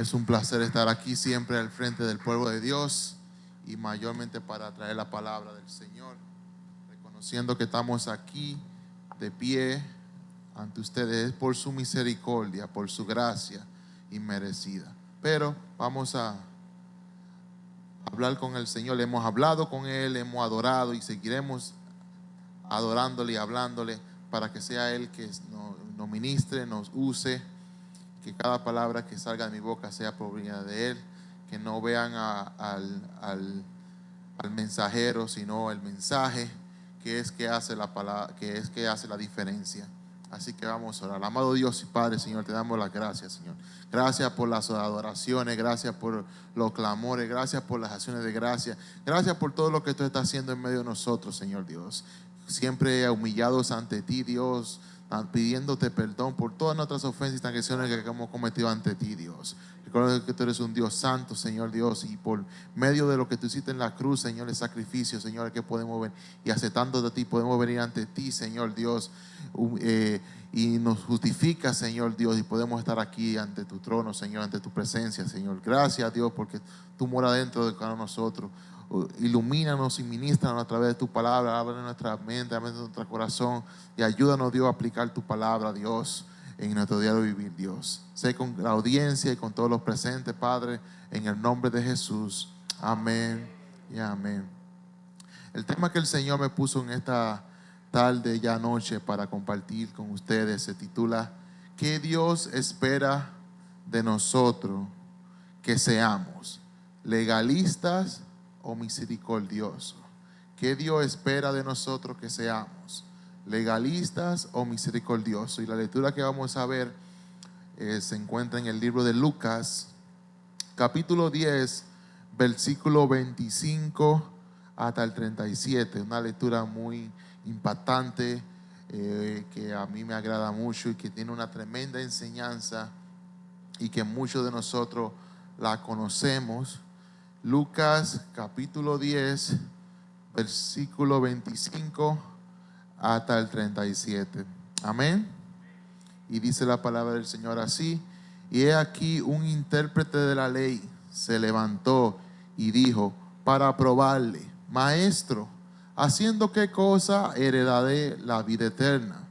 Es un placer estar aquí siempre al frente del pueblo de Dios y mayormente para traer la palabra del Señor, reconociendo que estamos aquí de pie ante ustedes por su misericordia, por su gracia inmerecida. Pero vamos a hablar con el Señor. Hemos hablado con Él, hemos adorado y seguiremos adorándole y hablándole para que sea Él que nos ministre, nos use. Que cada palabra que salga de mi boca sea provenida de Él, que no vean al mensajero, sino el mensaje que es que hace la palabra, que es que hace la diferencia. Así que vamos a orar. Amado Dios y Padre, Señor, te damos las gracias, Señor. Gracias por las adoraciones, gracias por los clamores, gracias por las acciones de gracia, gracias por todo lo que tú estás haciendo en medio de nosotros, Señor Dios. Siempre humillados ante ti, Dios, pidiéndote perdón por todas nuestras ofensas y transgresiones que hemos cometido ante ti, Dios. Recuerda que tú eres un Dios santo, Señor Dios, y por medio de lo que tú hiciste en la cruz, Señor, el sacrificio, Señor, que podemos ver y aceptando de ti, podemos venir ante ti, Señor Dios, y nos justifica, Señor Dios, y podemos estar aquí ante tu trono, Señor, ante tu presencia, Señor. Gracias, Dios, porque tú moras dentro de cada uno de nosotros. Ilumínanos y ministranos a través de tu palabra, abre nuestra mente, abre nuestro corazón y ayúdanos, Dios, a aplicar tu palabra, Dios, en nuestro diario vivir, Dios. Sé con la audiencia y con todos los presentes, Padre, en el nombre de Jesús. Amén y amén. El tema que el Señor me puso en esta tarde, ya noche, para compartir con ustedes se titula ¿Qué Dios espera de nosotros que seamos? ¿Legalistas o misericordiosos? ¿Qué Dios espera de nosotros que seamos? ¿Legalistas o misericordiosos? Y la lectura que vamos a ver se encuentra en el libro de Lucas, capítulo 10, versículo 25 hasta el 37. Una lectura muy impactante que a mí me agrada mucho y que tiene una tremenda enseñanza y que muchos de nosotros la conocemos. Lucas capítulo 10, versículo 25 hasta el 37. Amén. Y dice la palabra del Señor así: y he aquí un intérprete de la ley se levantó y dijo para probarle: Maestro, ¿haciendo qué cosa heredaré la vida eterna?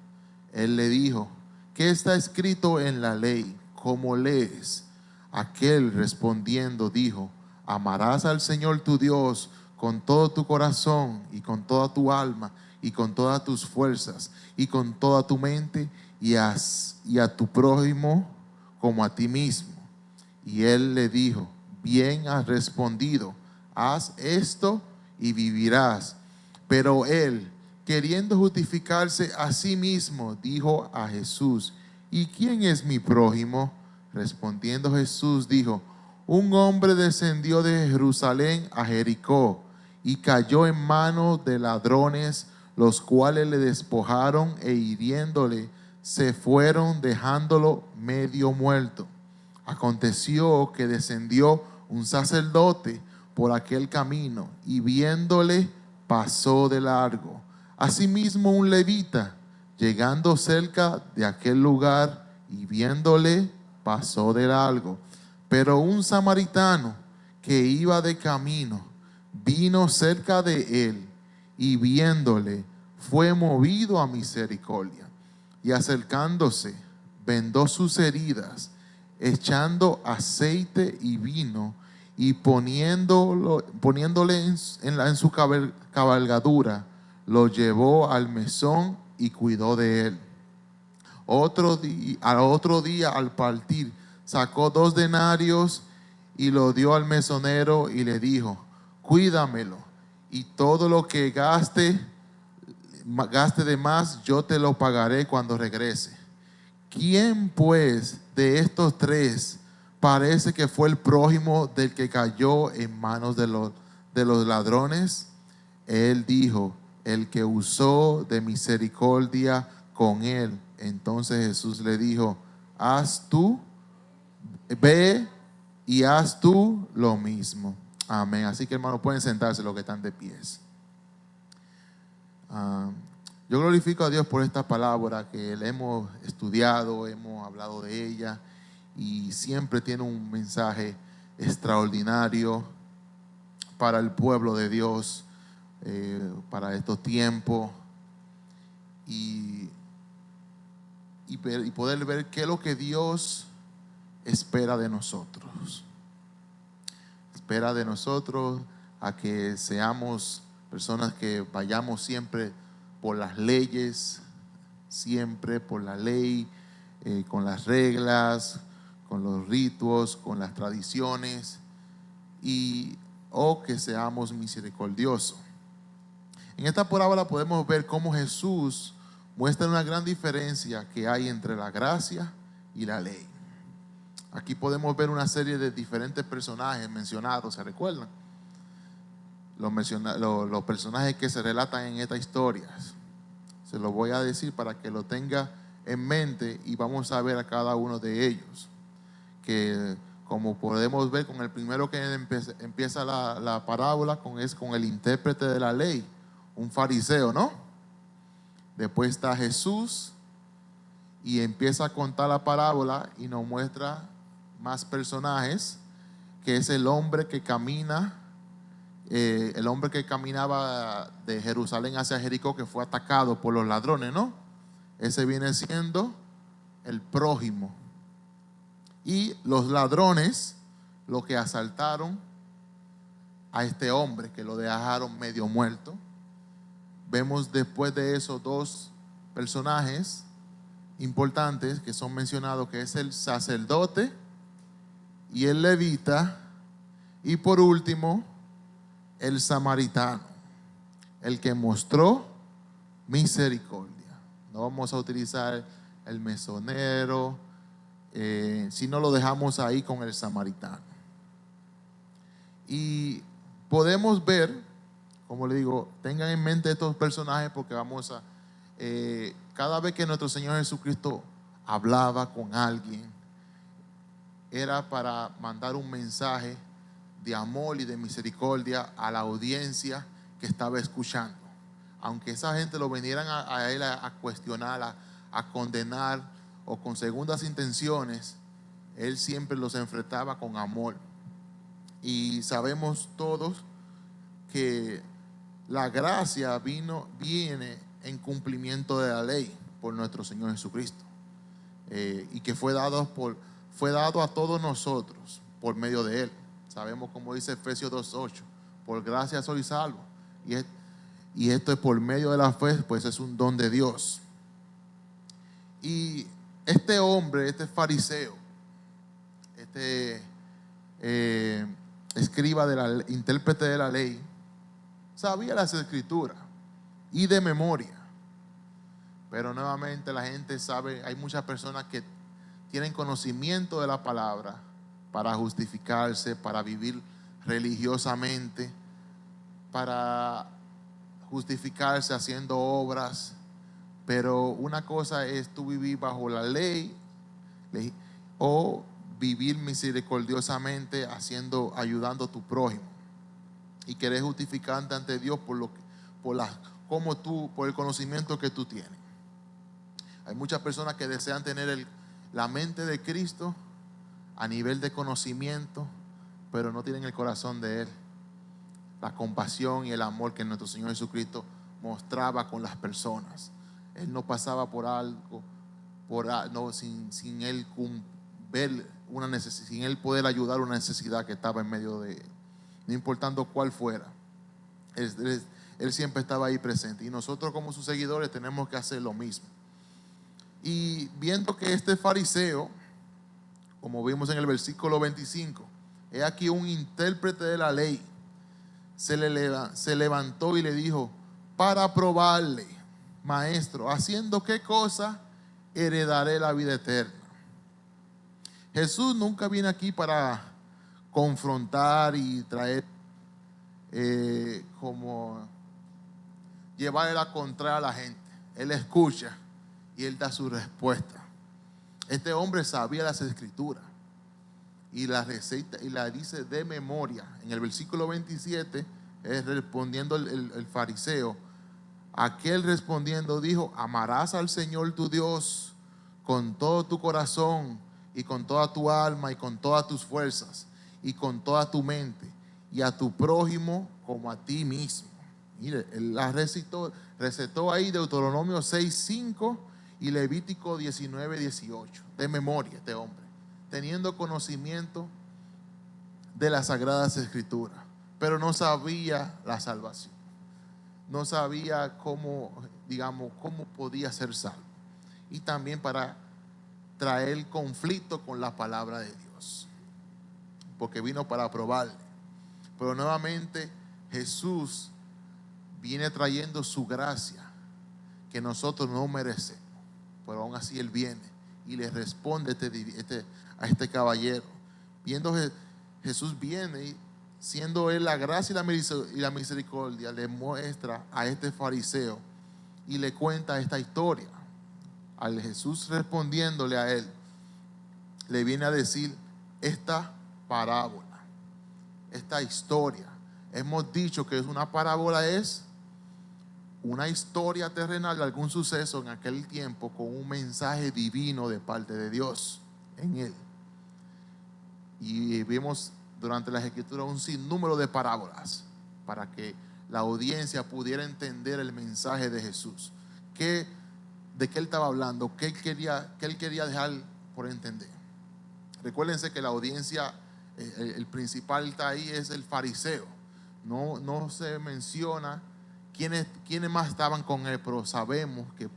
Él le dijo: ¿qué está escrito en la ley? ¿Cómo lees? Aquel respondiendo dijo: amarás al Señor tu Dios con todo tu corazón y con toda tu alma y con todas tus fuerzas y con toda tu mente, y a tu prójimo como a ti mismo. Y él le dijo: bien has respondido, haz esto y vivirás. Pero él, queriendo justificarse a sí mismo, dijo a Jesús: ¿y quién es mi prójimo? Respondiendo Jesús dijo: un hombre descendió de Jerusalén a Jericó y cayó en manos de ladrones, los cuales le despojaron e hiriéndole se fueron, dejándolo medio muerto. Aconteció que descendió un sacerdote por aquel camino y viéndole pasó de largo. Asimismo un levita, llegando cerca de aquel lugar y viéndole pasó de largo. Pero un samaritano que iba de camino vino cerca de él y viéndole fue movido a misericordia, y acercándose vendó sus heridas, echando aceite y vino y poniéndole en su cabalgadura, lo llevó al mesón y cuidó de él. Al otro día al partir sacó 2 denarios y lo dio al mesonero y le dijo: cuídamelo, y todo lo que gaste de más yo te lo pagaré cuando regrese. ¿Quién pues de estos 3 parece que fue el prójimo del que cayó en manos de los ladrones? Él dijo: el que usó de misericordia con él. Entonces Jesús le dijo: ve y haz tú lo mismo. Amén. Así que, hermanos, pueden sentarse los que están de pies. Yo glorifico a Dios por esta palabra que le hemos estudiado, hemos hablado de ella, y siempre tiene un mensaje extraordinario para el pueblo de Dios, para estos tiempos, y, y poder ver qué es lo que Dios espera de nosotros. Espera de nosotros a que seamos personas que vayamos siempre por las leyes, siempre por la ley, con las reglas, con los ritos, con las tradiciones, o que seamos misericordiosos. En esta parábola podemos ver cómo Jesús muestra una gran diferencia que hay entre la gracia y la ley. Aquí podemos ver una serie de diferentes personajes mencionados, ¿se recuerdan? Los personajes que se relatan en esta historia. Se los voy a decir para que lo tenga en mente, y vamos a ver a cada uno de ellos. Que como podemos ver con el primero que empieza la parábola, es con el intérprete de la ley, un fariseo, ¿no? Después está Jesús y empieza a contar la parábola y nos muestra más personajes, que es el hombre que camina, el hombre que caminaba de Jerusalén hacia Jericó, que fue atacado por los ladrones, ¿no? Ese viene siendo el prójimo. Y los ladrones, los que asaltaron a este hombre, que lo dejaron medio muerto. Vemos después de eso dos personajes importantes que son mencionados, que es el sacerdote y el levita, y por último el samaritano, el que mostró misericordia. No vamos a utilizar el mesonero, si no lo dejamos ahí con el samaritano. Y podemos ver, como le digo, tengan en mente estos personajes, porque vamos a, cada vez que nuestro Señor Jesucristo hablaba con alguien, era para mandar un mensaje de amor y de misericordia a la audiencia que estaba escuchando. Aunque esa gente lo vinieran a él a cuestionar, a condenar, o con segundas intenciones, él siempre los enfrentaba con amor. Y sabemos todos que la gracia viene en cumplimiento de la ley por nuestro Señor Jesucristo, y que fue dado a todos nosotros por medio de Él. Sabemos, como dice Efesios 2:8, por gracia soy salvo, y esto es por medio de la fe, pues es un don de Dios. Y este hombre, este fariseo, este escriba intérprete de la ley, sabía las escrituras y de memoria. Pero nuevamente la gente sabe, hay muchas personas que tienen conocimiento de la palabra para justificarse, para vivir religiosamente, para justificarse haciendo obras. Pero una cosa es tú vivir bajo la ley, o vivir misericordiosamente ayudando a tu prójimo, y querer justificarte ante Dios por el conocimiento que tú tienes. Hay muchas personas que desean tener la mente de Cristo a nivel de conocimiento, pero no tienen el corazón de Él, la compasión y el amor que nuestro Señor Jesucristo mostraba con las personas. Él no pasaba por algo sin Él ver una necesidad, sin Él poder ayudar una necesidad que estaba en medio de Él, no importando cuál fuera. Él siempre estaba ahí presente, y nosotros como sus seguidores tenemos que hacer lo mismo. Y viendo que este fariseo, como vimos en el versículo 25, he aquí un intérprete de la ley se levantó y le dijo: para probarle, maestro, ¿haciendo qué cosa heredaré la vida eterna? Jesús nunca viene aquí para confrontar y traer, como llevarle la contraria a la gente. Él escucha y Él da su respuesta. Este hombre sabía las escrituras y la receta y la dice de memoria. En el versículo 27, respondiendo el fariseo, aquel respondiendo dijo: amarás al Señor tu Dios con todo tu corazón y con toda tu alma y con todas tus fuerzas y con toda tu mente, y a tu prójimo como a ti mismo. Mire, él la recetó ahí Deuteronomio 6:5 y Levítico 19:18, de memoria este hombre, teniendo conocimiento de las Sagradas Escrituras, pero no sabía la salvación, no sabía cómo, digamos, cómo podía ser salvo, y también para traer conflicto con la palabra de Dios, porque vino para probarle. Pero nuevamente Jesús viene trayendo su gracia que nosotros no merecemos, pero aún así Él viene y le responde a este caballero. Viendo Jesús viene y siendo Él la gracia y la misericordia, le muestra a este fariseo y le cuenta esta historia. Al Jesús respondiéndole a él, le viene a decir esta parábola, esta historia. Hemos dicho que una parábola es una historia terrenal de algún suceso en aquel tiempo con un mensaje divino de parte de Dios en él. Y vimos durante las escrituras un sinnúmero de parábolas para que la audiencia pudiera entender el mensaje de Jesús, de qué él estaba hablando, qué él quería dejar por entender. Recuérdense que la audiencia, el principal está ahí, es el fariseo. No se menciona quiénes más estaban con él, pero sabemos que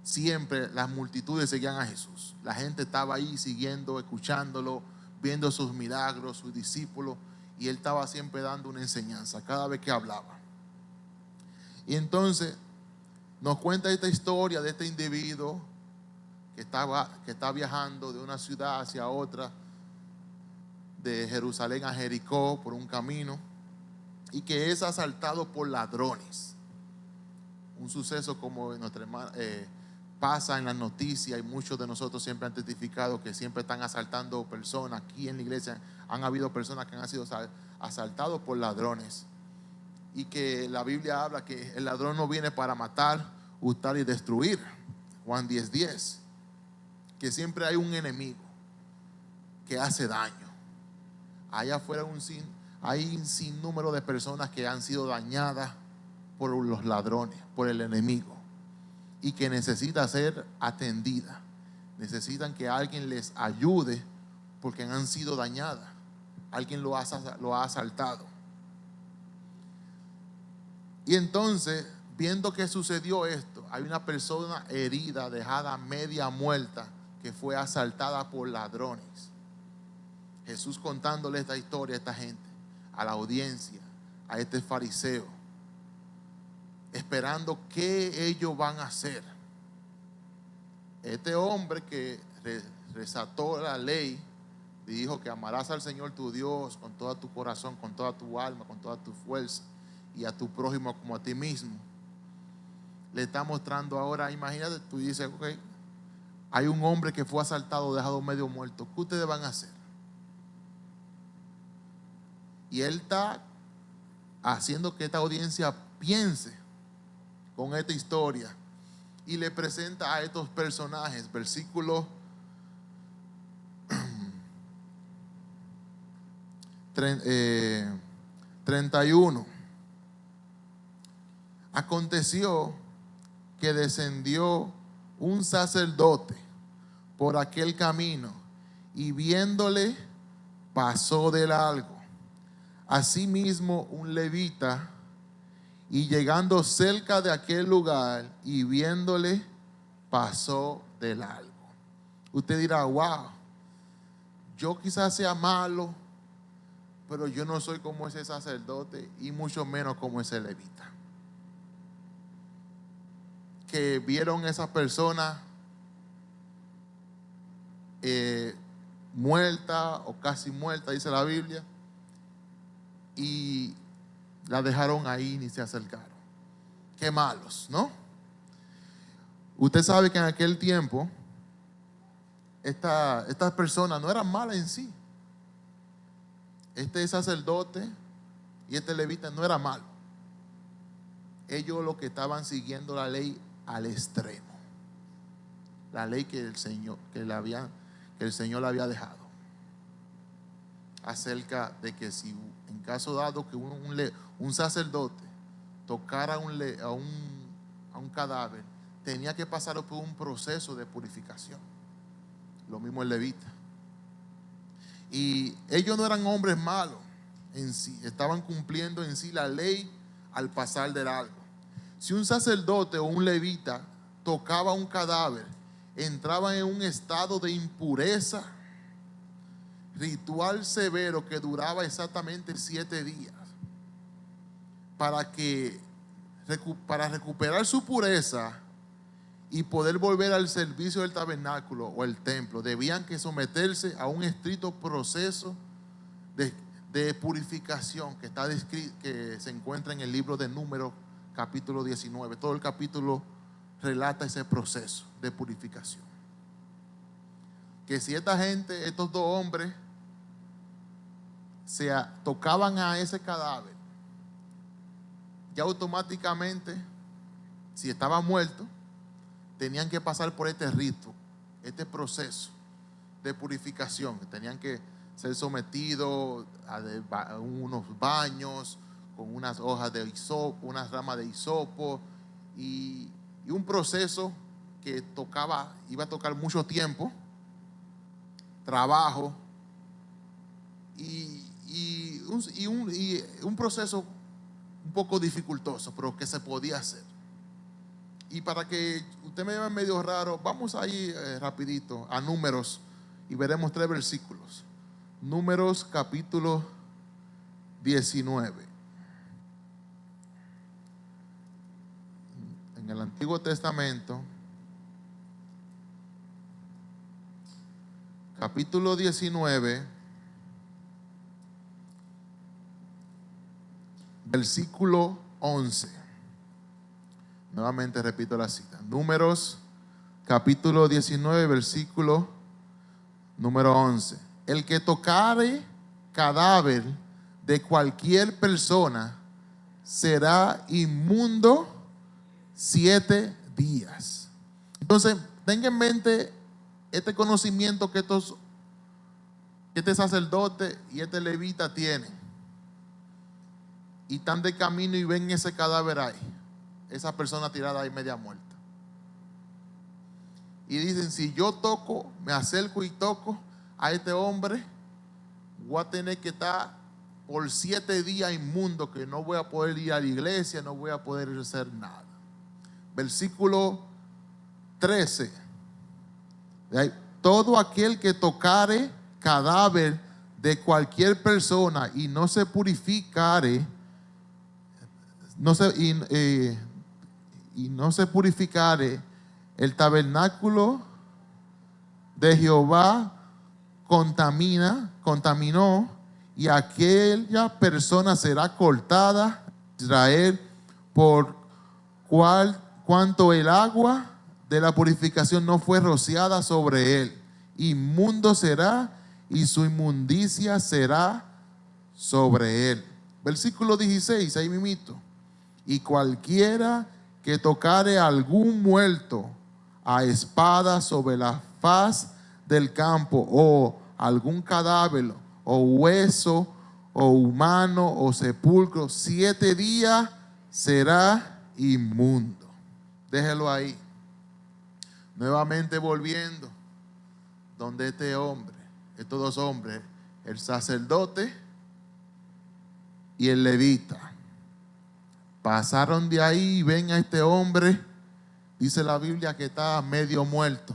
siempre las multitudes seguían a Jesús. La gente estaba ahí siguiendo, escuchándolo, viendo sus milagros, sus discípulos, y él estaba siempre dando una enseñanza cada vez que hablaba. Y entonces nos cuenta esta historia de este individuo que está viajando de una ciudad hacia otra, de Jerusalén a Jericó, por un camino, y que es asaltado por ladrones. Un suceso como nuestra hermana, pasa en las noticias, y muchos de nosotros siempre han testificado que siempre están asaltando personas. Aquí en la iglesia han habido personas que han sido asaltados por ladrones, y que la Biblia habla que el ladrón no viene para matar, hurtar y destruir. Juan 10:10, que siempre hay un enemigo que hace daño. Allá afuera hay un sinnúmero de personas que han sido dañadas por los ladrones, por el enemigo, y que necesitan ser atendidas. Necesitan que alguien les ayude porque han sido dañadas. Alguien lo ha asaltado. Y entonces, viendo que sucedió esto, hay una persona herida, dejada media muerta, que fue asaltada por ladrones. Jesús contándole esta historia a esta gente, a la audiencia, a este fariseo, esperando qué ellos van a hacer. Este hombre que resató la ley y dijo que amarás al Señor tu Dios con todo tu corazón, con toda tu alma, con toda tu fuerza, y a tu prójimo como a ti mismo, le está mostrando ahora. Imagínate, tú dices, ok, hay un hombre que fue asaltado, dejado medio muerto, ¿qué ustedes van a hacer? Y él está haciendo que esta audiencia piense con esta historia, y le presenta a estos personajes. Versículo 31. Aconteció que descendió un sacerdote por aquel camino, y viéndole pasó de largo. Asimismo un levita, y llegando cerca de aquel lugar y viéndole pasó de largo. Usted dirá, wow, yo quizás sea malo, pero yo no soy como ese sacerdote, y mucho menos como ese levita. Que vieron esa persona muerta o casi muerta, dice la Biblia, y la dejaron ahí, ni se acercaron. Qué malos, ¿no? Usted sabe que en aquel tiempo estas personas no eran malas en sí. Este sacerdote y este levita no era malo. Ellos lo que estaban siguiendo la ley al extremo. la ley que el Señor, que el Señor le había dejado, acerca de que si en caso dado que un sacerdote tocara a un cadáver, tenía que pasar por un proceso de purificación. Lo mismo el levita. Y ellos no eran hombres malos en sí, estaban cumpliendo en sí la ley al pasar del algo. Si un sacerdote o un levita tocaba un cadáver, entraban en un estado de impureza ritual severo que duraba exactamente 7 días. Para recuperar su pureza y poder volver al servicio del tabernáculo o el templo, debían que someterse a un estricto proceso de purificación que se encuentra en el libro de Números, capítulo 19. Todo el capítulo relata ese proceso de purificación. Que si estos dos hombres, tocaban a ese cadáver, ya automáticamente, si estaba muerto, tenían que pasar por este rito, este proceso de purificación. Tenían que ser sometidos a unos baños con unas hojas de hisopo, unas ramas de hisopo, y un proceso que iba a tocar mucho tiempo, trabajo y un proceso un poco dificultoso, pero que se podía hacer. Y para que usted me vea medio raro, vamos ahí rapidito a Números y veremos 3 versículos. Números capítulo 19. En el Antiguo Testamento, capítulo 19, versículo 11. Nuevamente repito la cita. Números capítulo 19, versículo número 11. El que tocare cadáver de cualquier persona será inmundo 7 días. Entonces, tenga en mente este conocimiento que este sacerdote y este levita tienen. Y están de camino y ven ese cadáver ahí, esa persona tirada ahí media muerta. Y dicen, si yo me acerco y toco a este hombre, voy a tener que estar por 7 días inmundo, que no voy a poder ir a la iglesia, no voy a poder hacer nada. Versículo 13. Todo aquel que tocare cadáver de cualquier persona y no se purificare, y no se purificare, el tabernáculo de Jehová contaminó, y aquella persona será cortada Israel por cuanto el agua de la purificación no fue rociada sobre él. Inmundo será y su inmundicia será sobre él. Versículo 16, ahí mimito. Y cualquiera que tocare a algún muerto a espada sobre la faz del campo, o algún cadáver, o hueso, o humano, o sepulcro, 7 días será inmundo. Déjelo ahí. Nuevamente volviendo, donde estos dos hombres, el sacerdote y el levita, pasaron de ahí y ven a este hombre, dice la Biblia que está medio muerto.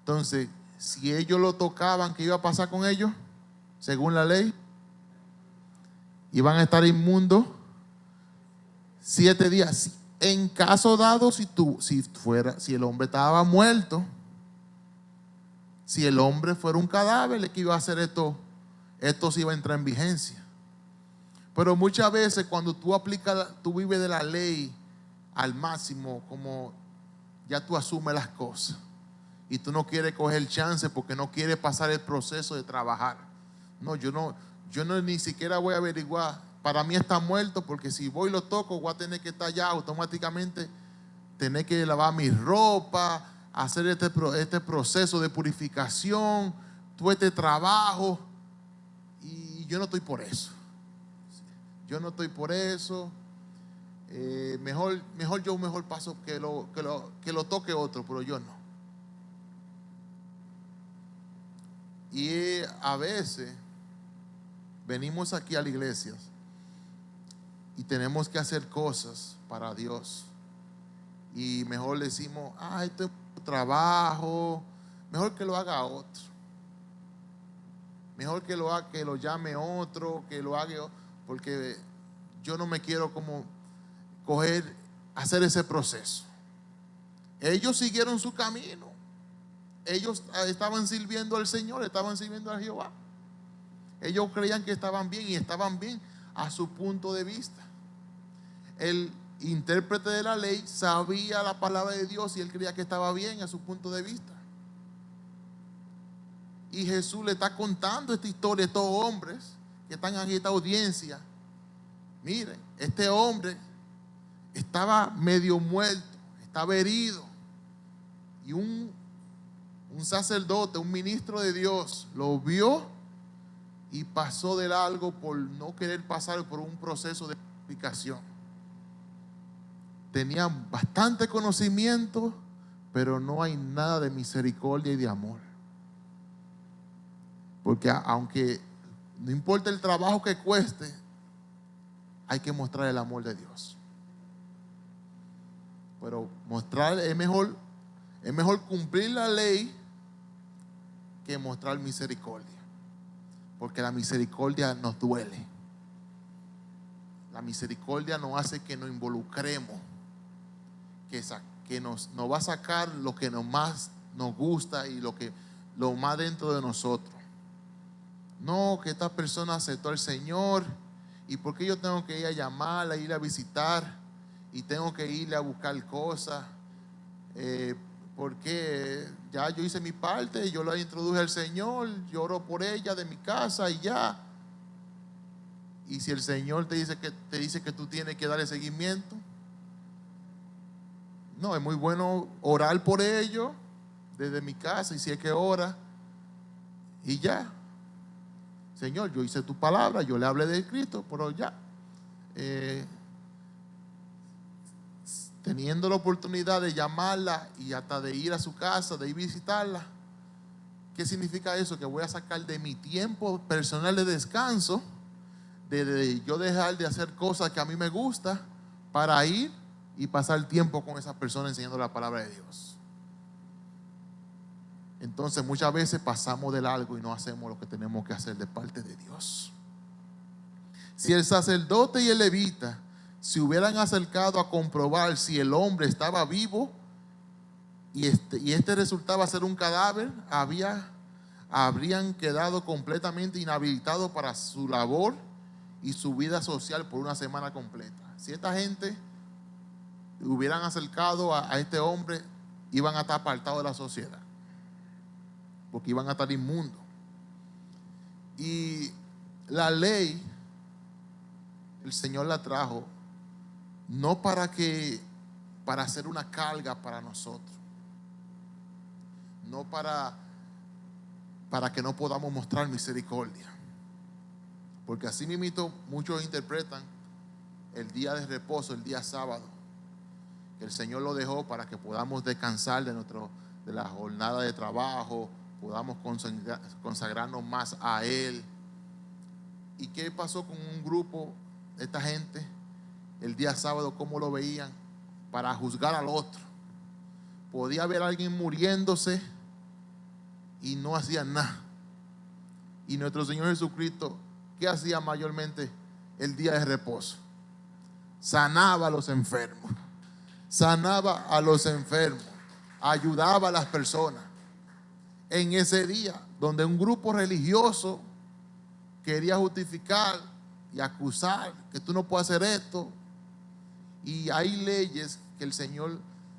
Entonces, si ellos lo tocaban, ¿qué iba a pasar con ellos? Según la ley, iban a estar inmundos 7 días. En caso dado, si el hombre estaba muerto, si el hombre fuera un cadáver, ¿qué iba a hacer esto se iba a entrar en vigencia. Pero muchas veces cuando tú vives de la ley al máximo, como ya tú asumes las cosas y tú no quieres coger el chance porque no quieres pasar el proceso de trabajar. No, yo no ni siquiera voy a averiguar. Para mí está muerto, porque si voy y lo toco, voy a tener que estar ya automáticamente, tener que lavar mi ropa, hacer este proceso de purificación, todo este trabajo, y yo no estoy por eso. Yo no estoy por eso. Mejor paso que lo toque otro, pero yo no. Y a veces venimos aquí a la iglesia y tenemos que hacer cosas para Dios, y mejor le decimos: esto es trabajo, mejor que lo haga otro, mejor que lo llame otro, que lo haga, porque yo no me quiero como hacer ese proceso. Ellos siguieron su camino, ellos estaban sirviendo al Señor, estaban sirviendo a Jehová. Ellos creían que estaban bien, y estaban bien a su punto de vista. El intérprete de la ley sabía la palabra de Dios y él creía que estaba bien a su punto de vista. Y Jesús le está contando esta historia a estos hombres que están en esta audiencia. Miren, este hombre estaba medio muerto, estaba herido, y un sacerdote, un ministro de Dios, lo vio y pasó de largo por no querer pasar por un proceso de purificación. Tenían bastante conocimiento, pero no hay nada de misericordia y de amor. Porque aunque no importa el trabajo que cueste, hay que mostrar el amor de Dios. Pero mostrar es mejor cumplir la ley que mostrar misericordia. Porque la misericordia nos duele. La misericordia nos hace que nos involucremos, que nos va a sacar lo que más nos gusta y lo más dentro de nosotros. No, que esta persona aceptó al Señor, y ¿por qué yo tengo que ir a llamarla, ir a visitar, y tengo que irle a buscar cosas? Porque ya yo hice mi parte, yo la introduje al Señor, yo oro por ella de mi casa y ya. Y si el Señor te dice que tú tienes que darle seguimiento, no, es muy bueno orar por ellos desde mi casa, y si es que ora, y ya. Señor, yo hice tu palabra, yo le hablé de Cristo, pero ya. Teniendo la oportunidad de llamarla y hasta de ir a su casa, de ir a visitarla. ¿Qué significa eso? Que voy a sacar de mi tiempo personal de descanso, de yo dejar de hacer cosas que a mí me gusta, para ir y pasar tiempo con esa persona enseñando la palabra de Dios. Entonces muchas veces pasamos de largo y no hacemos lo que tenemos que hacer de parte de Dios. Si el sacerdote y el levita se hubieran acercado a comprobar si el hombre estaba vivo y este resultaba ser un cadáver, habrían quedado completamente inhabilitados para su labor y su vida social por una semana completa. Si esta gente hubieran acercado a este hombre, iban a estar apartados de la sociedad, porque iban a estar inmundos. Y la ley, el Señor la trajo no para hacer una carga para nosotros, no para que no podamos mostrar misericordia, porque así mismo muchos interpretan el día de reposo, el día sábado, que el Señor lo dejó para que podamos descansar de la jornada de trabajo, podamos consagrarnos más a Él. ¿Y qué pasó con un grupo de esta gente el día sábado? ¿Cómo lo veían? Para juzgar al otro. Podía haber alguien muriéndose y no hacían nada. Y nuestro Señor Jesucristo, ¿qué hacía mayormente el día de reposo? Sanaba a los enfermos. Sanaba a los enfermos. Ayudaba a las personas. En ese día, donde un grupo religioso quería justificar y acusar que tú no puedes hacer esto, y hay leyes que el Señor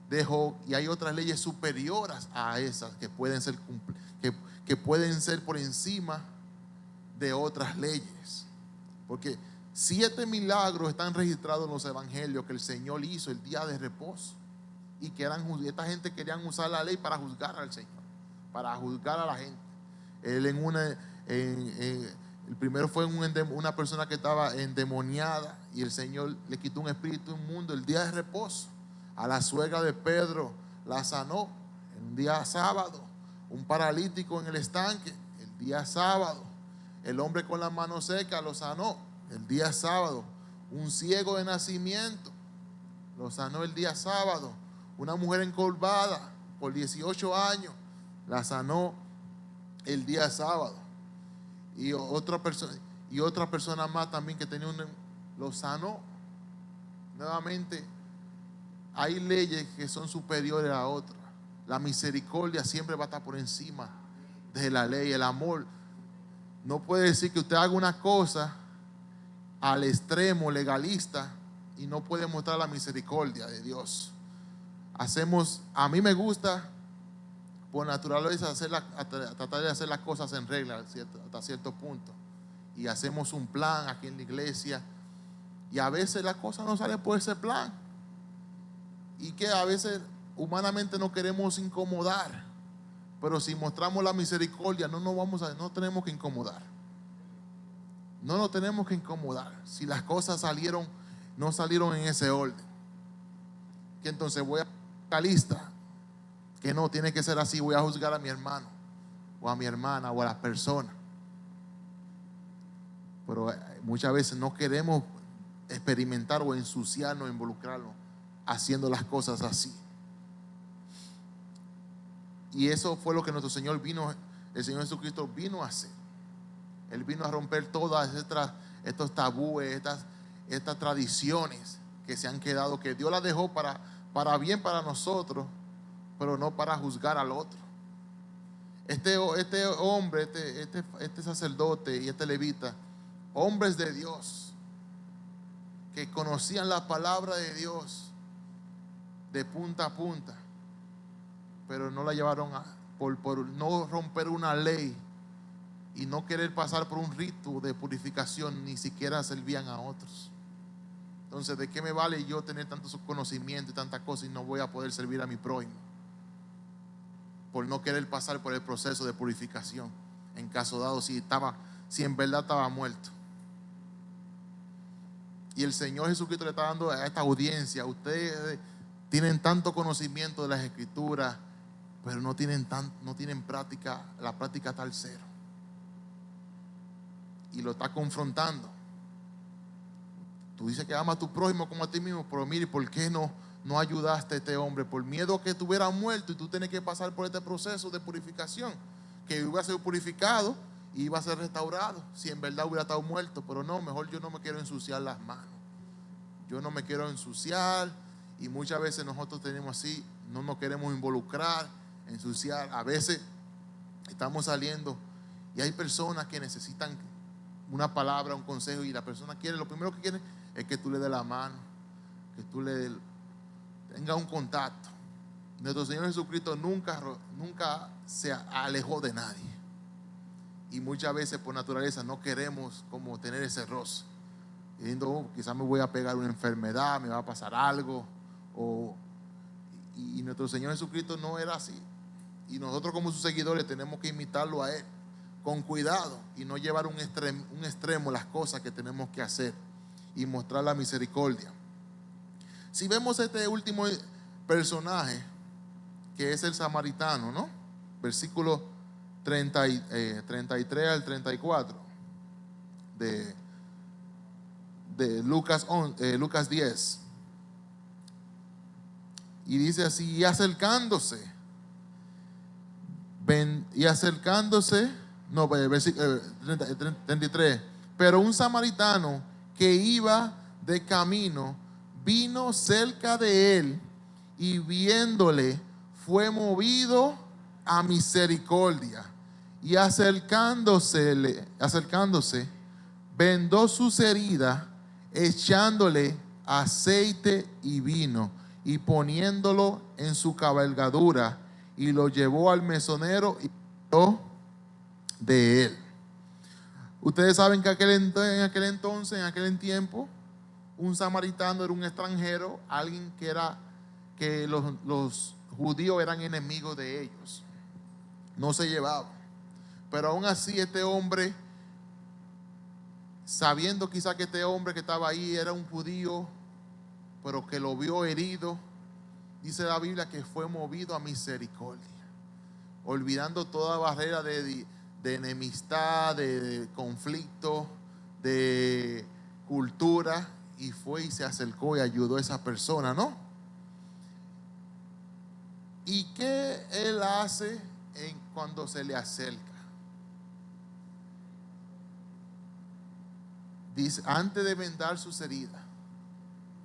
dejó, y hay otras leyes superiores a esas que pueden ser por encima de otras leyes, porque 7 milagros están registrados en los evangelios que el Señor hizo el día de reposo. y que esta gente querían usar la ley para juzgar al Señor, para juzgar a la gente. Él el primero fue una persona que estaba endemoniada y el Señor le quitó un espíritu inmundo el día de reposo. A la suegra de Pedro la sanó en un día sábado. Un paralítico en el estanque el día sábado. El hombre con la mano seca lo sanó el día sábado. Un ciego de nacimiento lo sanó el día sábado. Una mujer encorvada por 18 años la sanó el día sábado. Y otra persona más también que tenía lo sanó. Nuevamente, hay leyes que son superiores a otras. La misericordia siempre va a estar por encima de la ley. El amor no puede decir que usted haga una cosa al extremo legalista y no puede mostrar la misericordia de Dios. A mí me gusta por naturaleza tratar de hacer las cosas en regla hasta cierto punto, y hacemos un plan aquí en la iglesia y a veces las cosas no salen por ese plan, y que a veces humanamente no queremos incomodar, pero si mostramos la misericordia no tenemos que incomodar. No nos tenemos que incomodar si las cosas no salieron en ese orden. Que entonces voy a la lista, que no tiene que ser así, voy a juzgar a mi hermano o a mi hermana o a las personas. Pero muchas veces no queremos experimentar o ensuciarnos, involucrarnos haciendo las cosas así. Y eso fue lo que el Señor Jesucristo vino a hacer. Él vino a romper todas estos tabúes, estas tradiciones que se han quedado, que Dios las dejó para bien para nosotros, pero no para juzgar al otro. Este hombre, este sacerdote y este levita, hombres de Dios, que conocían la palabra de Dios de punta a punta, pero no la llevaron por no romper una ley y no querer pasar por un rito de purificación, ni siquiera servían a otros. Entonces, ¿de qué me vale yo tener tanto conocimiento y tanta cosa y no voy a poder servir a mi prójimo? Por no querer pasar por el proceso de purificación, en caso dado si en verdad estaba muerto. Y el Señor Jesucristo le está dando a esta audiencia: ustedes tienen tanto conocimiento de las Escrituras, pero no tienen práctica. La práctica está al cero. Y lo está confrontando. Tú dices que amas a tu prójimo como a ti mismo, pero mire, ¿por qué no ayudaste a este hombre? Por miedo a que estuviera muerto y tú tienes que pasar por este proceso de purificación, que iba a ser purificado y iba a ser restaurado si en verdad hubiera estado muerto. Pero no, mejor yo no me quiero ensuciar las manos. Yo no me quiero ensuciar. Y muchas veces nosotros tenemos así, no nos queremos involucrar, ensuciar. A veces estamos saliendo y hay personas que necesitan una palabra, un consejo, y la persona lo primero que quiere es que tú le des la mano, que tú tenga un contacto. Nuestro Señor Jesucristo nunca se alejó de nadie, y muchas veces por naturaleza no queremos como tener ese roce, diciendo quizás me voy a pegar una enfermedad, me va a pasar algo, y nuestro Señor Jesucristo no era así, y nosotros como sus seguidores tenemos que imitarlo a Él con cuidado y no llevar un extremo las cosas que tenemos que hacer y mostrar la misericordia. Si vemos este último personaje, que es el samaritano, ¿no? Versículo 33 al 34 de Lucas 10. Y dice así: y acercándose, versículo 33, pero un samaritano que iba de camino vino cerca de él, y viéndole fue movido a misericordia, y acercándose vendó sus heridas, echándole aceite y vino, y poniéndolo en su cabalgadura, y lo llevó al mesonero y dio de él. Ustedes saben que en aquel tiempo, un samaritano era un extranjero, alguien que era que los judíos eran enemigos de ellos, no se llevaban. Pero aún así este hombre, sabiendo quizá que este hombre que estaba ahí era un judío, pero que lo vio herido, dice la Biblia que fue movido a misericordia, olvidando toda barrera de enemistad, de conflicto, de cultura, y fue y se acercó y ayudó a esa persona, ¿no? ¿Y qué él hace cuando se le acerca? Dice, antes de vendar sus heridas,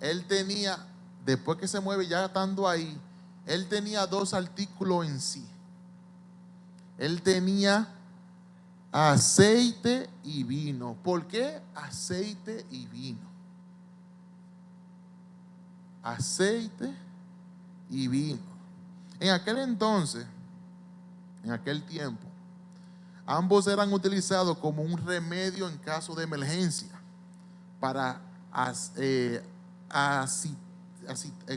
él tenía, después que se mueve ya estando ahí, él tenía dos artículos en sí. Él tenía aceite y vino. ¿Por qué aceite y vino? Aceite y vino. En aquel entonces, en aquel tiempo, ambos eran utilizados como un remedio en caso de emergencia para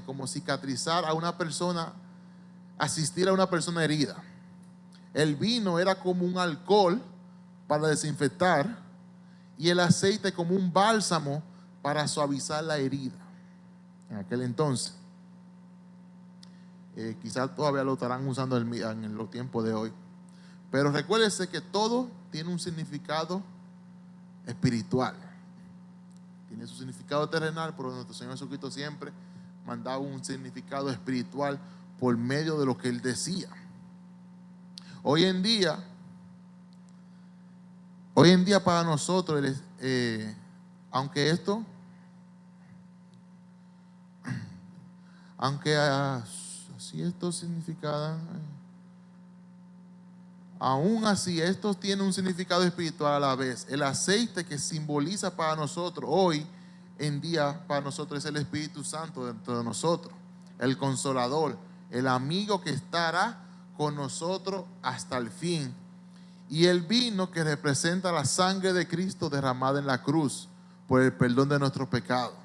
como cicatrizar a una persona, asistir a una persona herida. El vino era como un alcohol para desinfectar y el aceite como un bálsamo para suavizar la herida. En aquel entonces, quizás todavía lo estarán usando en los tiempos de hoy. Pero recuérdese que todo tiene un significado espiritual. Tiene su significado terrenal, pero nuestro Señor Jesucristo siempre mandaba un significado espiritual por medio de lo que Él decía. Hoy en día para nosotros, aunque así esto significado, aún así estos tienen un significado espiritual a la vez. El aceite que simboliza para nosotros hoy en día, para nosotros es el Espíritu Santo dentro de nosotros, el Consolador, el amigo que estará con nosotros hasta el fin. Y el vino que representa la sangre de Cristo derramada en la cruz por el perdón de nuestros pecados.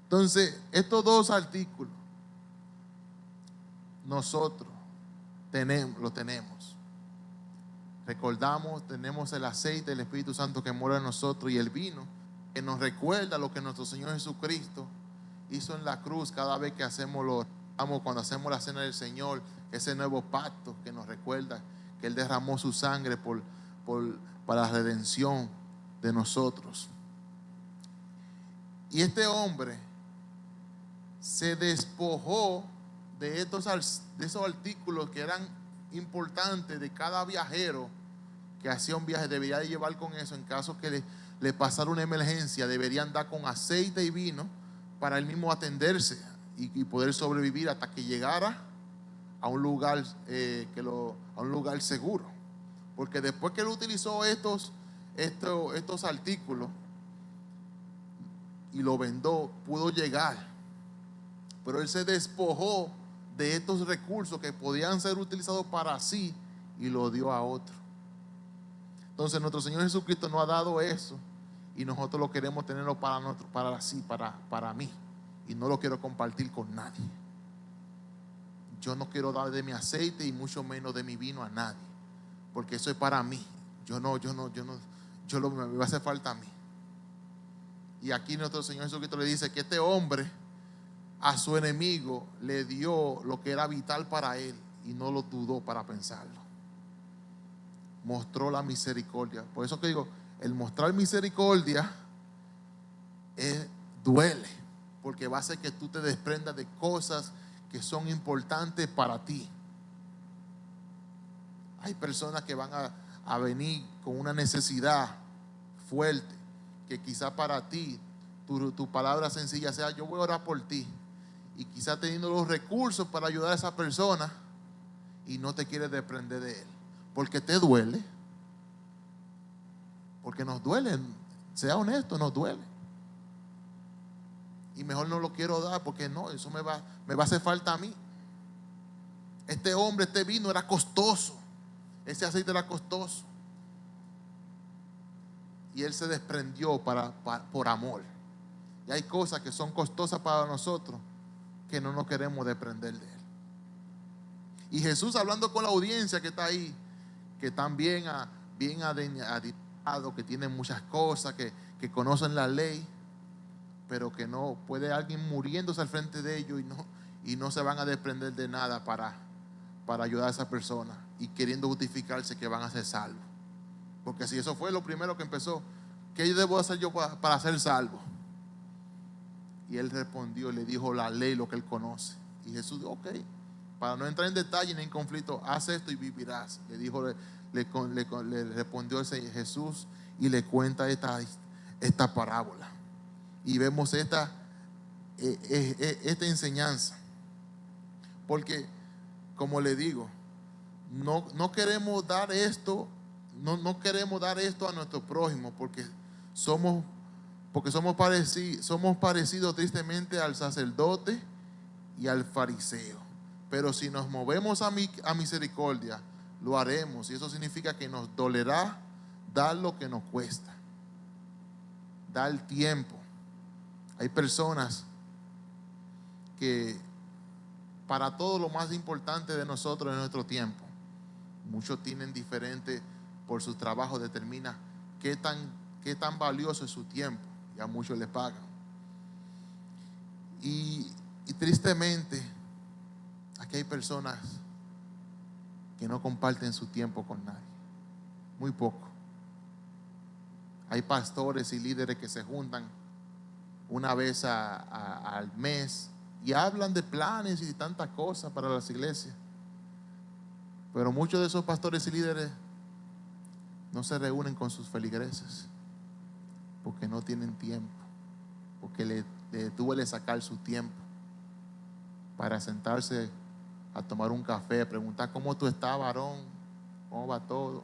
Entonces, estos dos artículos nosotros lo tenemos. Recordamos, tenemos el aceite del Espíritu Santo que mora en nosotros y el vino que nos recuerda lo que nuestro Señor Jesucristo hizo en la cruz cada vez que cuando hacemos la cena del Señor, ese nuevo pacto que nos recuerda que Él derramó su sangre para la redención de nosotros. Y este hombre se despojó de esos artículos que eran importantes de cada viajero que hacía un viaje. Debería de llevar con eso en caso que le pasara una emergencia. Deberían dar con aceite y vino para él mismo atenderse y poder sobrevivir hasta que llegara a un lugar a un lugar seguro. Porque después que él utilizó estos artículos y lo vendó, pudo llegar. Pero él se despojó de estos recursos que podían ser utilizados para sí y lo dio a otro. Entonces nuestro Señor Jesucristo nos ha dado eso y nosotros lo queremos tenerlo para mí, y no lo quiero compartir con nadie. Yo no quiero dar de mi aceite y mucho menos de mi vino a nadie, porque eso es para mí. Me hace falta a mí. Y aquí nuestro Señor Jesucristo le dice que este hombre a su enemigo le dio lo que era vital para él y no lo dudó para pensarlo. Mostró la misericordia. Por eso que digo, el mostrar misericordia duele, porque va a hacer que tú te desprendas de cosas que son importantes para ti. Hay personas que van a venir con una necesidad fuerte, que quizá para ti tu palabra sencilla sea: yo voy a orar por ti, y quizá teniendo los recursos para ayudar a esa persona y no te quieres desprender de él, porque te duele, porque nos duele, sea honesto, nos duele, y mejor no lo quiero dar porque no, eso me va a hacer falta a mí. Este hombre, este vino era costoso, ese aceite era costoso, y él se desprendió por amor. Y hay cosas que son costosas para nosotros, que no nos queremos desprender de Él. Y Jesús, hablando con la audiencia que está ahí, que están bien adiestrados, que tienen muchas cosas, que conocen la ley, pero que no puede alguien muriéndose al frente de ellos y no se van a desprender de nada para ayudar a esa persona, y queriendo justificarse que van a ser salvos. Porque si eso fue lo primero que empezó, ¿qué debo hacer yo para ser salvo? Y él respondió, le dijo la ley, lo que él conoce. Y Jesús dijo, ok, para no entrar en detalle ni en conflicto, haz esto y vivirás. Le dijo, le respondió Jesús, y le cuenta esta parábola. Y vemos esta enseñanza. Porque, como le digo, no queremos dar esto, no queremos dar esto a nuestro prójimo, porque somos parecidos tristemente al sacerdote y al fariseo. Pero si nos movemos a misericordia, lo haremos, y eso significa que nos dolerá dar lo que nos cuesta, dar tiempo. Hay personas que para todo lo más importante de nosotros es nuestro tiempo. Muchos tienen diferente, por su trabajo determina qué tan valioso es su tiempo, y a muchos les pagan. Y tristemente, aquí hay personas que no comparten su tiempo con nadie, muy poco. Hay pastores y líderes que se juntan una vez al mes y hablan de planes y tantas cosas para las iglesias, pero muchos de esos pastores y líderes no se reúnen con sus feligreses porque no tienen tiempo, porque le duele sacar su tiempo para sentarse a tomar un café, preguntar cómo tú estás, varón, cómo va todo,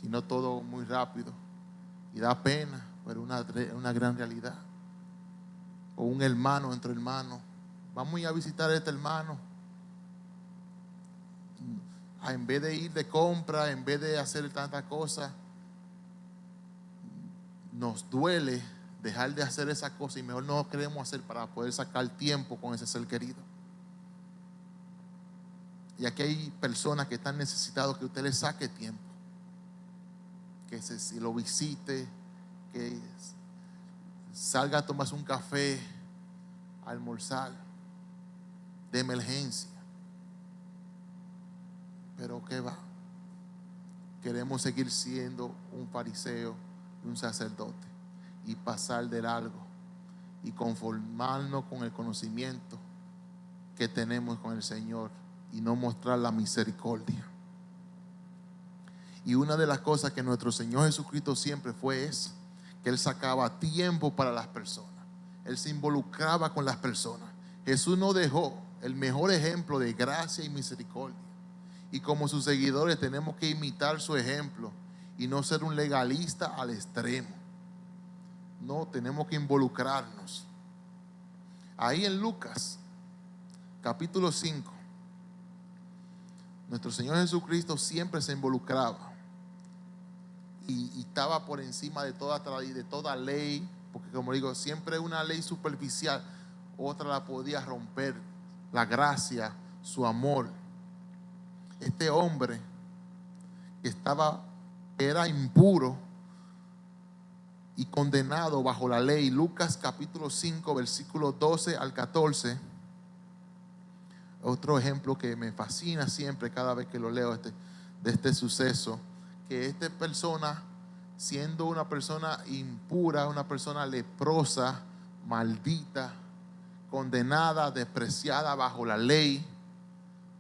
sino todo muy rápido, y da pena, pero una gran realidad. O un hermano entre hermanos, vamos a ir a visitar a este hermano, en vez de ir de compra, en vez de hacer tantas cosas, nos duele dejar de hacer esa cosa, y mejor no lo queremos hacer para poder sacar tiempo con ese ser querido. Y aquí hay personas que están necesitados que usted les saque tiempo, que si lo visite, que salga a tomarse un café, a almorzar de emergencia. Pero ¿qué va? Queremos seguir siendo un fariseo y un sacerdote, y pasar de largo y conformarnos con el conocimiento que tenemos con el Señor, y no mostrar la misericordia. Y una de las cosas que nuestro Señor Jesucristo siempre es que Él sacaba tiempo para las personas. Él se involucraba con las personas. Jesús nos dejó el mejor ejemplo de gracia y misericordia, y como sus seguidores tenemos que imitar su ejemplo y no ser un legalista al extremo. No, tenemos que involucrarnos. Ahí en Lucas capítulo 5, nuestro Señor Jesucristo siempre se involucraba y estaba por encima de toda ley, porque, como digo, siempre una ley superficial, otra la podía romper, la gracia, su amor. Este hombre que era impuro y condenado bajo la ley, Lucas capítulo 5, versículos 12 al 14. Otro ejemplo que me fascina siempre cada vez que lo leo de este suceso, que esta persona, siendo una persona impura, una persona leprosa, maldita, condenada, despreciada bajo la ley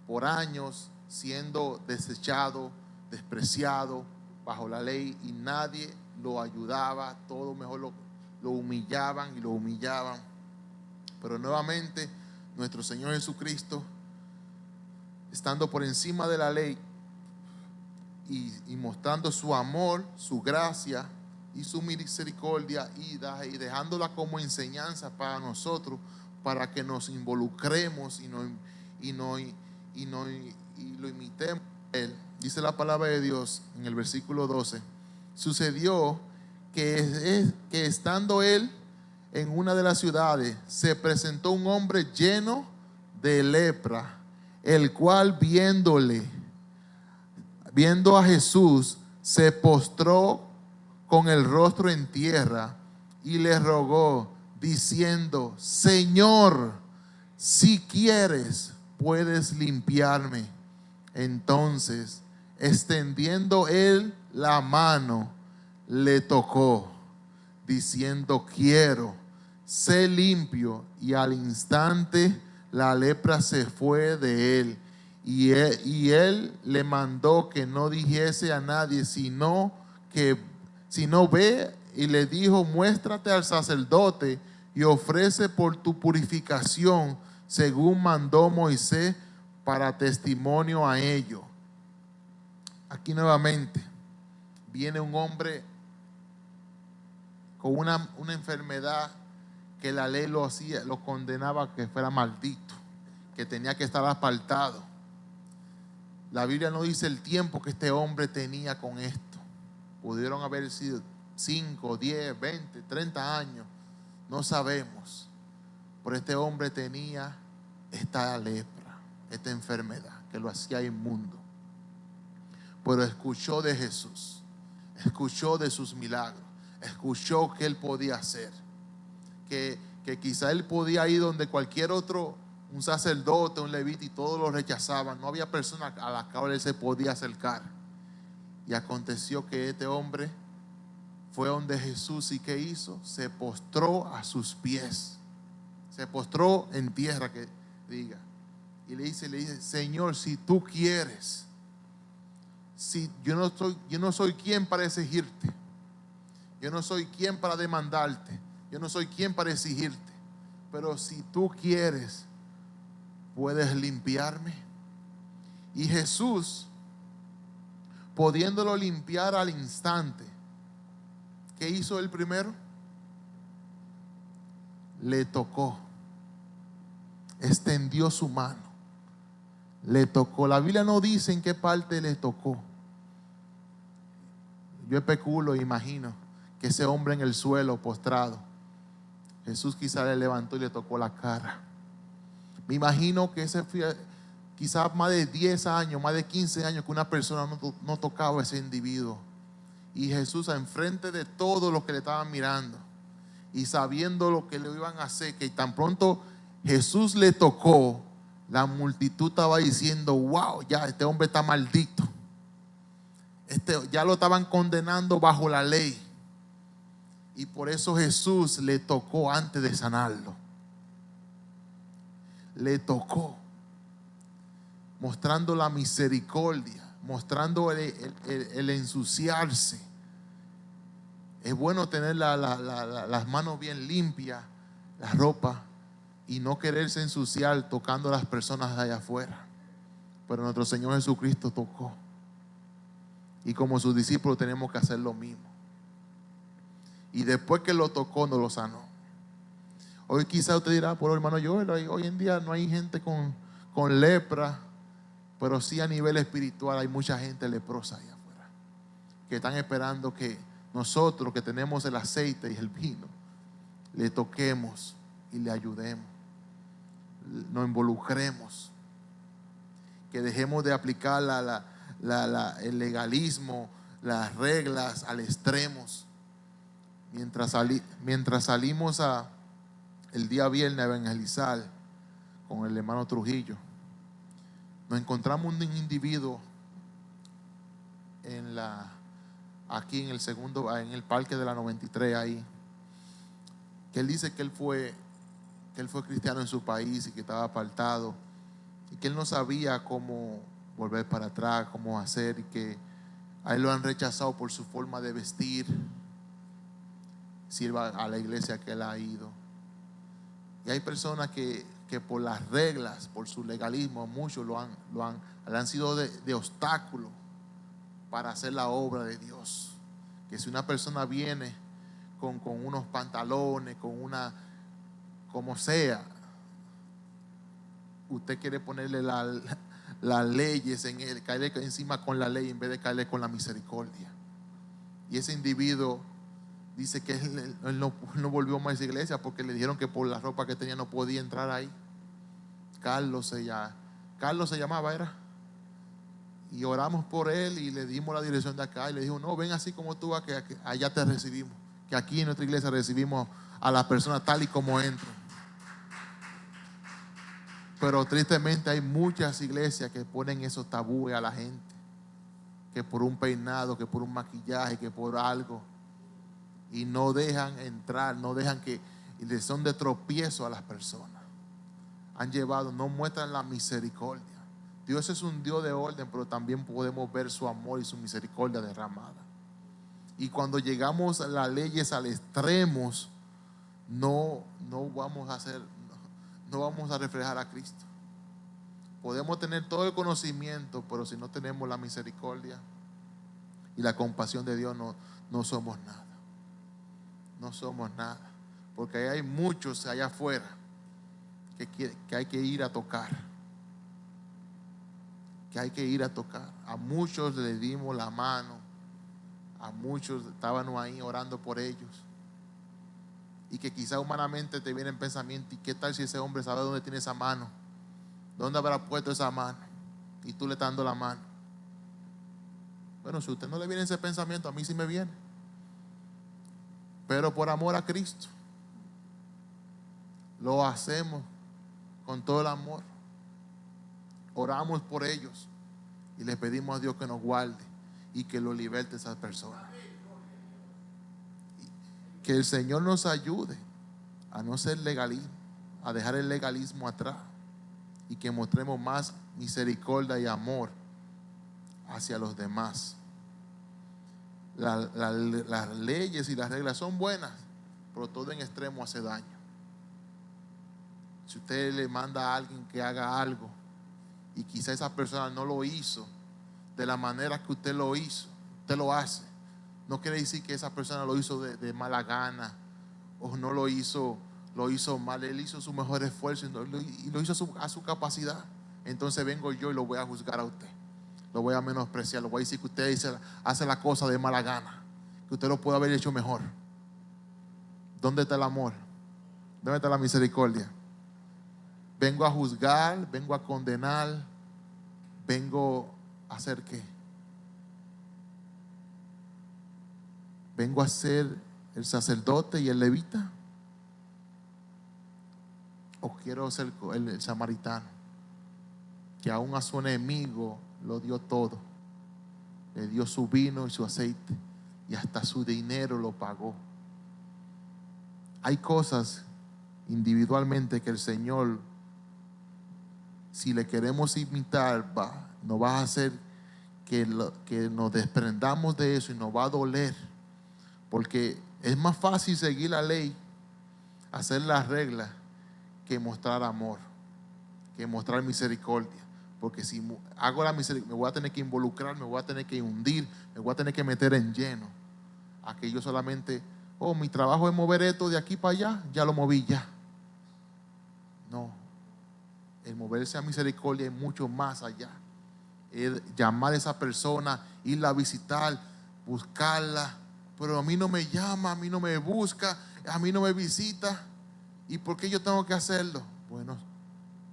por años, siendo desechado, despreciado bajo la ley, y nadie lo ayudaba, todo mejor lo humillaban y lo humillaban. Pero nuevamente nuestro Señor Jesucristo, estando por encima de la ley y mostrando su amor, su gracia y su misericordia, y dejándola como enseñanza para nosotros, para que nos involucremos y lo imitemos a Él. Dice la palabra de Dios en el versículo 12: sucedió que estando Él en una de las ciudades, se presentó un hombre lleno de lepra, el cual viendo a Jesús, se postró con el rostro en tierra y le rogó, diciendo: Señor, si quieres, puedes limpiarme. Entonces, extendiendo él la mano, le tocó, diciendo: quiero, sé limpio. Y al instante la lepra se fue de él. Y él le mandó que no dijese a nadie, sino ve, y le dijo: muéstrate al sacerdote y ofrece por tu purificación, según mandó Moisés, para testimonio a ello. Aquí nuevamente viene un hombre con una enfermedad que la ley lo condenaba a que fuera maldito, que tenía que estar apartado. La Biblia no dice el tiempo que este hombre tenía con esto. Pudieron haber sido 5, 10, 20, 30 años, no sabemos. Pero este hombre tenía esta lepra, esta enfermedad que lo hacía inmundo. Pero escuchó de Jesús, escuchó de sus milagros, escuchó que él podía hacer, que quizá él podía ir donde cualquier otro, un sacerdote, un levita, y todos lo rechazaban. No había persona a la cual él se podía acercar. Y aconteció que este hombre fue donde Jesús, y ¿qué hizo? Se postró a sus pies, se postró en tierra, que diga, y le dice: Señor, si tú quieres, si yo no soy quien para exigirte, yo no soy quien para demandarte, yo no soy quien para exigirte, pero si tú quieres, puedes limpiarme. Y Jesús, pudiéndolo limpiar al instante, ¿qué hizo él primero? Le tocó, extendió su mano, le tocó. La Biblia no dice en qué parte le tocó. Yo especulo, imagino que ese hombre en el suelo postrado, Jesús quizá le levantó y le tocó la cara. Me imagino que ese fue quizás más de 10 años, más de 15 años que una persona no tocaba a ese individuo. Y Jesús, enfrente de todos los que le estaban mirando y sabiendo lo que le iban a hacer, que tan pronto Jesús le tocó, la multitud estaba diciendo: wow, ya este hombre está maldito. Ya lo estaban condenando bajo la ley. Y por eso Jesús le tocó antes de sanarlo. Le tocó, mostrando la misericordia, mostrando el ensuciarse. Es bueno tener las manos bien limpias, la ropa, y no quererse ensuciar tocando a las personas de allá afuera. Pero nuestro Señor Jesucristo tocó. Y como sus discípulos tenemos que hacer lo mismo. Y después que lo tocó, nos lo sanó. Hoy quizá usted dirá: por hermano Joel, hoy en día no hay gente con lepra, pero sí a nivel espiritual hay mucha gente leprosa allá afuera, que están esperando que nosotros, que tenemos el aceite y el vino, le toquemos y le ayudemos, nos involucremos, que dejemos de aplicar el legalismo, las reglas al extremo. Mientras salimos el día viernes a evangelizar con el hermano Trujillo, nos encontramos un individuo aquí en el parque de la 93 ahí, que él dice que él fue cristiano en su país y que estaba apartado, y que él no sabía cómo volver para atrás, cómo hacer, y que a él lo han rechazado por su forma de vestir, sirva a la iglesia que él ha ido. Y hay personas que por las reglas, por su legalismo, muchos le han sido de obstáculo para hacer la obra de Dios. Que si una persona viene con unos pantalones, como sea, usted quiere ponerle las leyes en él, caerle encima con la ley en vez de caerle con la misericordia. Y ese individuo dice que él no volvió más a esa iglesia porque le dijeron que por la ropa que tenía no podía entrar ahí. Carlos se llamaba, era. Y oramos por él y le dimos la dirección de acá y le dijo, no, ven así como tú vas, que allá te recibimos, que aquí en nuestra iglesia recibimos a las personas tal y como entran. Pero tristemente hay muchas iglesias que ponen esos tabúes a la gente, que por un peinado, que por un maquillaje, que por algo, y no dejan entrar, no dejan que, y les son de tropiezo a las personas. Han llevado, no muestran la misericordia. Dios es un Dios de orden, pero también podemos ver su amor y su misericordia derramada. Y cuando llegamos a las leyes al extremo, no vamos a hacer, no vamos a reflejar a Cristo. Podemos tener todo el conocimiento, pero si no tenemos la misericordia y la compasión de Dios, no somos nada. No somos nada. Porque hay muchos allá afuera que hay que ir a tocar. Que hay que ir a tocar. A muchos le dimos la mano. A muchos estábamos ahí orando por ellos. Y que quizá humanamente te viene en pensamiento, ¿y qué tal si ese hombre sabe dónde tiene esa mano? ¿Dónde habrá puesto esa mano? Y tú le estás dando la mano. Bueno, si a usted no le viene ese pensamiento, a mí sí me viene. Pero por amor a Cristo lo hacemos con todo el amor. Oramos por ellos y le pedimos a Dios que nos guarde y que lo liberte a esas personas. Que el Señor nos ayude a no ser legalismo, a dejar el legalismo atrás y que mostremos más misericordia y amor hacia los demás. Las leyes y las reglas son buenas, pero todo en extremo hace daño. Si usted le manda a alguien que haga algo y quizá esa persona no lo hizo de la manera que usted lo hizo, usted lo hace, no quiere decir que esa persona lo hizo de mala gana o no lo hizo mal. Él hizo su mejor esfuerzo y lo hizo a su capacidad. Entonces vengo yo y lo voy a juzgar a usted, lo voy a menospreciar, lo voy a decir que usted hace la cosa de mala gana, que usted lo puede haber hecho mejor. ¿Dónde está el amor? ¿Dónde está la misericordia? Vengo a juzgar, vengo a condenar, vengo a hacer ¿qué? Vengo a ser el sacerdote y el levita, o quiero ser el samaritano que aún a su enemigo lo dio todo, le dio su vino y su aceite y hasta su dinero lo pagó. Hay cosas individualmente que el Señor, si le queremos imitar, nos va a hacer que nos desprendamos de eso y nos va a doler, porque es más fácil seguir la ley, hacer las reglas, que mostrar amor, que mostrar misericordia. Porque si hago la misericordia, me voy a tener que involucrar, me voy a tener que hundir, me voy a tener que meter en lleno. A que yo solamente, mi trabajo es mover esto de aquí para allá, ya lo moví ya. No, el moverse a misericordia es mucho más allá. El llamar a esa persona, irla a visitar, buscarla, pero a mí no me llama, a mí no me busca, a mí no me visita. ¿Y por qué yo tengo que hacerlo? Bueno,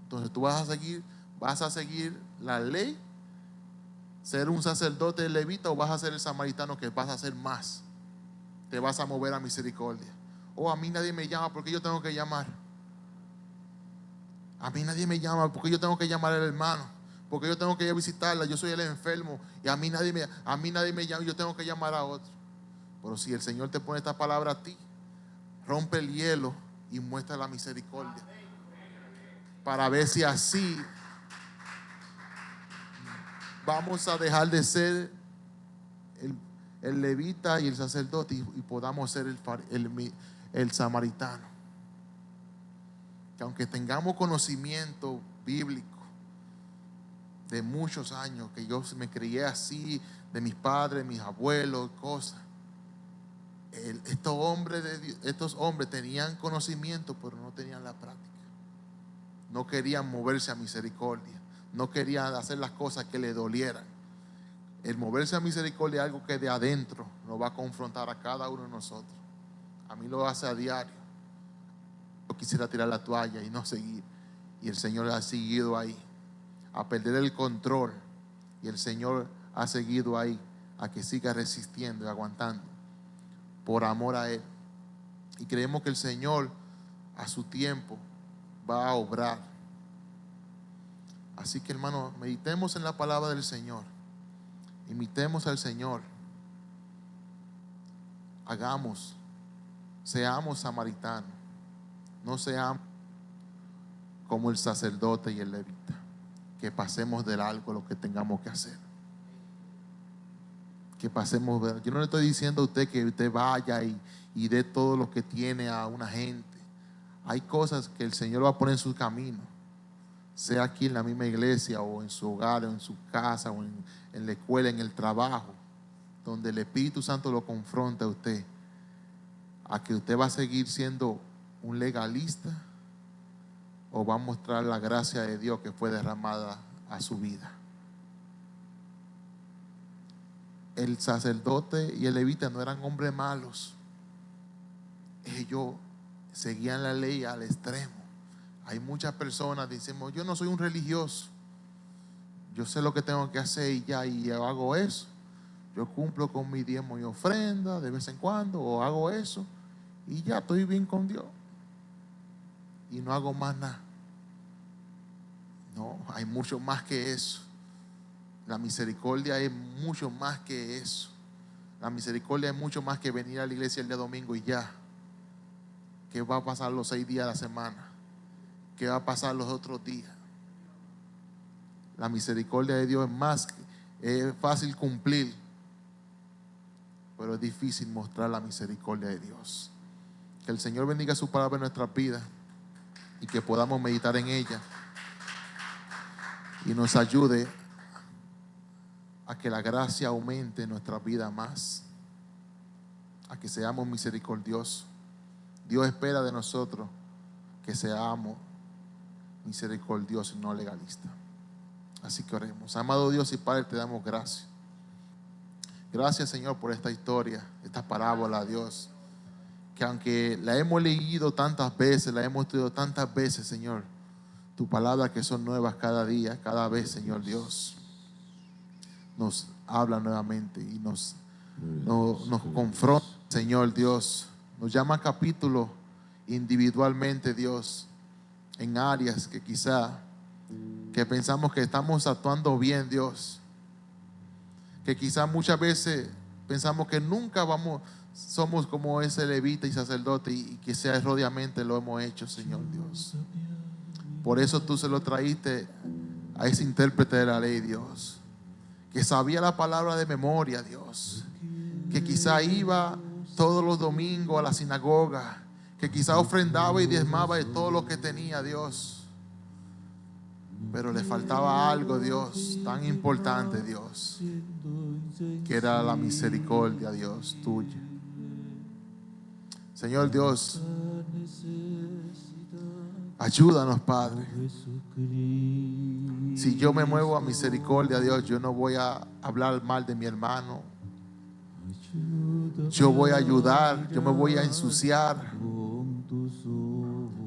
entonces tú vas a seguir la ley, ser un sacerdote levita, o vas a ser el samaritano que vas a hacer más. Te vas a mover a misericordia. A mí nadie me llama, ¿por qué yo tengo que llamar? A mí nadie me llama, ¿por qué yo tengo que llamar al hermano? Porque yo tengo que ir a visitarla, yo soy el enfermo y a mí nadie me llama, yo tengo que llamar a otro. Pero si el Señor te pone esta palabra a ti, rompe el hielo y muestra la misericordia, para ver si así vamos a dejar de ser el levita y el sacerdote y podamos ser el samaritano. Que aunque tengamos conocimiento bíblico de muchos años, que yo me crié así, de mis padres, mis abuelos, cosas, estos hombres tenían conocimiento, pero no tenían la práctica. No querían moverse a misericordia, no querían hacer las cosas que le dolieran. El moverse a misericordia es algo que de adentro nos va a confrontar a cada uno de nosotros. A mí lo hace a diario. Yo quisiera tirar la toalla y no seguir. Y el Señor ha seguido ahí, a perder el control. Y el Señor ha seguido ahí, a que siga resistiendo y aguantando, por amor a Él. Y creemos que el Señor, a su tiempo, va a obrar. Así que, hermano, meditemos en la palabra del Señor. Imitemos al Señor. Seamos samaritanos. No seamos como el sacerdote y el levita, que pasemos de largo lo que tengamos que hacer. Que pasemos. Yo no le estoy diciendo a usted que usted vaya y dé todo lo que tiene a una gente. Hay cosas que el Señor va a poner en su camino, sea aquí en la misma iglesia, o en su hogar, o en su casa, o en la escuela, en el trabajo, donde el Espíritu Santo lo confronta a usted, a que usted va a seguir siendo un legalista, o va a mostrar la gracia de Dios que fue derramada a su vida. El sacerdote y el levita no eran hombres malos. Ellos seguían la ley al extremo. Hay muchas personas que dicen: yo no soy un religioso, yo sé lo que tengo que hacer y ya, y yo hago eso. Yo cumplo con mi diezmo y ofrenda de vez en cuando, o hago eso y ya estoy bien con Dios y no hago más nada. No, hay mucho más que eso. La misericordia es mucho más que eso. La misericordia es mucho más que venir a la iglesia el día domingo y ya. ¿Qué va a pasar los 6 días de la semana? ¿Qué va a pasar los otros días? La misericordia de Dios es fácil cumplir, pero es difícil mostrar la misericordia de Dios. Que el Señor bendiga su palabra en nuestras vidas y que podamos meditar en ella y nos ayude a que la gracia aumente en nuestra vida más, a que seamos misericordiosos. Dios espera de nosotros que seamos misericordiosos y no legalistas. Así que oremos. Amado Dios y Padre, te damos gracias. Gracias, Señor, por esta historia, esta parábola, Dios, que aunque la hemos leído tantas veces, la hemos estudiado tantas veces, Señor, tu palabra, que son nuevas cada día, cada vez, Señor Dios, nos habla nuevamente y nos confronta, Señor Dios. Nos llama a capítulos individualmente, Dios, en áreas que quizá que pensamos que estamos actuando bien, Dios, que quizá muchas veces pensamos que nunca somos como ese levita y sacerdote, y que sea erróneamente lo hemos hecho, Señor Dios. Por eso tú se lo traíste a ese intérprete de la ley, Dios, que sabía la palabra de memoria, Dios, que quizá iba todos los domingos a la sinagoga, que quizá ofrendaba y diezmaba de todo lo que tenía, Dios, pero le faltaba algo, Dios, tan importante, Dios, que era la misericordia, Dios, tuya. Señor Dios, ayúdanos, Padre. Si yo me muevo a misericordia, Dios, yo no voy a hablar mal de mi hermano. Yo voy a ayudar, yo me voy a ensuciar,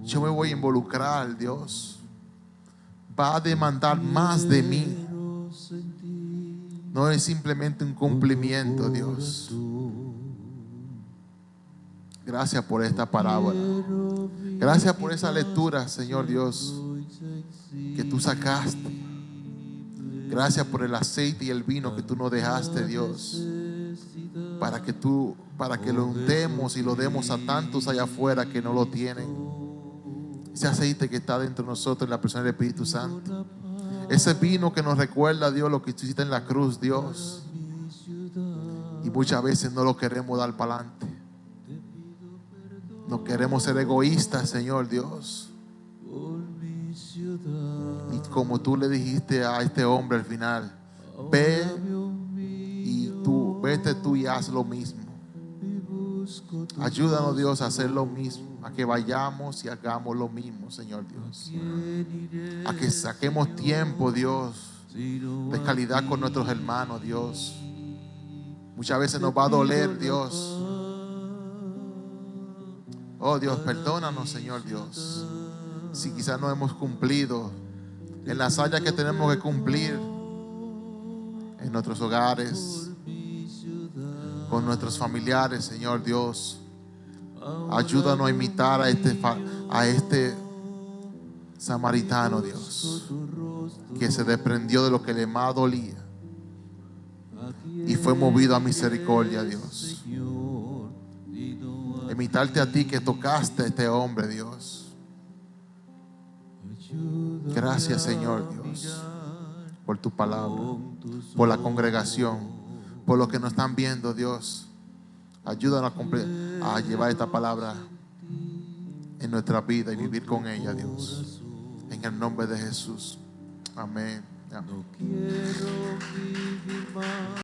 yo me voy a involucrar, Dios. Va a demandar más de mí. No es simplemente un cumplimiento, Dios. Gracias por esta parábola. Gracias por esa lectura, Señor Dios, que tú sacaste. Gracias por el aceite y el vino que tú nos dejaste, Dios, para que lo untemos y lo demos a tantos allá afuera que no lo tienen. Ese aceite que está dentro de nosotros, en la persona del Espíritu Santo. Ese vino que nos recuerda, Dios, lo que tú hiciste en la cruz, Dios. Y muchas veces no lo queremos dar para adelante. No queremos ser egoístas, Señor Dios. Y como tú le dijiste a este hombre al final: vete tú y haz lo mismo. Ayúdanos, Dios, a hacer lo mismo, a que vayamos y hagamos lo mismo, Señor Dios. A que saquemos tiempo, Dios, de calidad con nuestros hermanos, Dios. Muchas veces nos va a doler, Dios, Oh Dios, perdónanos, Señor Dios, si quizás no hemos cumplido en las áreas que tenemos que cumplir en nuestros hogares, con nuestros familiares, Señor Dios. Ayúdanos a imitar a este samaritano, Dios, que se desprendió de lo que le más dolía y fue movido a misericordia, Dios. Imitarte a ti, que tocaste a este hombre, Dios. Gracias, Señor Dios, por tu palabra, por la congregación, por los que nos están viendo, Dios. Ayúdanos a llevar esta palabra en nuestra vida y vivir con ella, Dios. En el nombre de Jesús. Amén. Amén.